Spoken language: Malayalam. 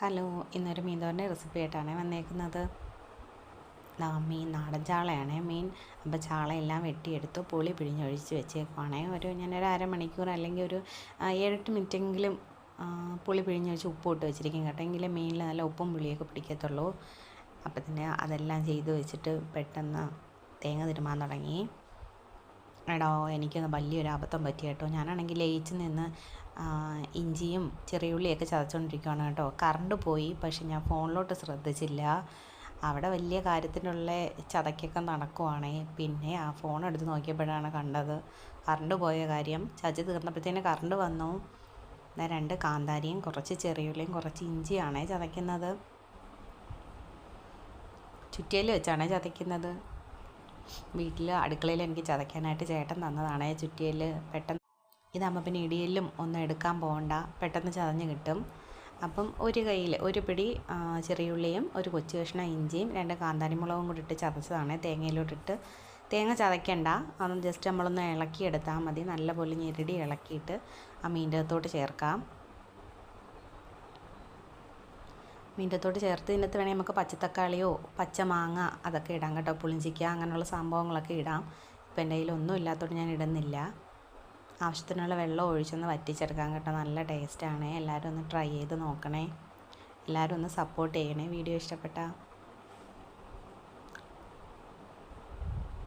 ഹലോ, ഇന്നൊരു മീൻതോരൻ്റെ റെസിപ്പി ആയിട്ടാണ് വന്നേക്കുന്നത്. മീൻ നാടൻ ചാളയാണ് മീൻ. അപ്പോൾ ചാളയെല്ലാം വെട്ടിയെടുത്ത് പുളി പിഴിഞ്ഞൊഴിച്ച് വെച്ചേക്കുവാണേ. ഞാനൊരു അരമണിക്കൂർ അല്ലെങ്കിൽ ഒരു 7-8 മിനിറ്റെങ്കിലും പുളി പിഴിഞ്ഞൊഴിച്ച് ഉപ്പ് ഇട്ട് വെച്ചിരിക്കും കേട്ടോ. എങ്കിലും മീനിൽ നല്ല ഉപ്പും പുളിയൊക്കെ പിടിക്കത്തുള്ളൂ. അപ്പം തന്നെ അതെല്ലാം ചെയ്ത് വെച്ചിട്ട് പെട്ടെന്ന് തേങ്ങ തിരുമാൻ തുടങ്ങി. എടോ, എനിക്കൊന്ന് വലിയൊരു അബദ്ധം പറ്റി കേട്ടോ. ഞാനാണെങ്കിൽ ലയിച്ച് നിന്ന് ഇഞ്ചിയും ചെറിയുള്ളിയൊക്കെ ചതച്ചുകൊണ്ടിരിക്കുകയാണ് കേട്ടോ. കറണ്ട് പോയി, പക്ഷെ ഞാൻ ഫോണിലോട്ട് ശ്രദ്ധിച്ചില്ല. അവിടെ വലിയ കാര്യത്തിനുള്ള ചതയ്ക്കൊക്കെ നടക്കുവാണേ. പിന്നെ ആ ഫോൺ എടുത്ത് നോക്കിയപ്പോഴാണ് കണ്ടത് കറണ്ട് പോയ കാര്യം. ചതച്ച് തീർന്നപ്പോഴത്തേന് കറണ്ട് വന്നു. 2 കാന്താരിയും കുറച്ച് ചെറിയുള്ളിയും കുറച്ച് ഇഞ്ചിയാണേ ചതയ്ക്കുന്നത്. ചുറ്റിയൽ വെച്ചാണേ ചതയ്ക്കുന്നത്. വീട്ടിൽ അടുക്കളയിൽ എനിക്ക് ചതയ്ക്കാനായിട്ട് ചേട്ടൻ തന്നതാണ് ചുറ്റിയൽ. പെട്ടെന്ന് ഇതാകുമ്പോൾ പിന്നെ ഇടിയലും ഒന്നും എടുക്കാൻ പോകണ്ട, പെട്ടെന്ന് ചതഞ്ഞ് കിട്ടും. അപ്പം ഒരു കയ്യിൽ ഒരു പിടി ചെറിയുള്ളിയും ഒരു കൊച്ചു കഷ്ണം ഇഞ്ചിയും 2 കാന്താരിമുളകും കൂടി ഇട്ട് ചതച്ചതാണ്. തേങ്ങയിലോട്ടിട്ട് തേങ്ങ ചതയ്ക്കണ്ട, അതൊന്ന് ജസ്റ്റ് നമ്മളൊന്ന് ഇളക്കിയെടുത്താൽ മതി. നല്ലപോലെ ഞെരടി ഇളക്കിയിട്ട് ആ മീൻ്റെ അകത്തോട്ട് ചേർക്കാം. മീൻ്റെ അകത്തോട്ട് ചേർത്ത് ഇതിനകത്ത് വേണമെങ്കിൽ നമുക്ക് പച്ചത്തക്കാളിയോ പച്ചമാങ്ങ അതൊക്കെ ഇടാം കേട്ടോ. പുളിഞ്ചിക്ക അങ്ങനെയുള്ള സംഭവങ്ങളൊക്കെ ഇടാം. ഇപ്പം എൻ്റെ കയ്യിലൊന്നും ഇല്ലാത്തതുകൊണ്ട് ഞാൻ ഇടുന്നില്ല. ആവശ്യത്തിനുള്ള വെള്ളം ഒഴിച്ചൊന്ന് വറ്റിച്ചെടുക്കാം കേട്ടോ. നല്ല ടേസ്റ്റാണ്. എല്ലാവരും ഒന്ന് ട്രൈ ചെയ്ത് നോക്കണേ. എല്ലാവരും ഒന്ന് സപ്പോർട്ട് ചെയ്യണേ. വീഡിയോ ഇഷ്ടപ്പെട്ടാൽ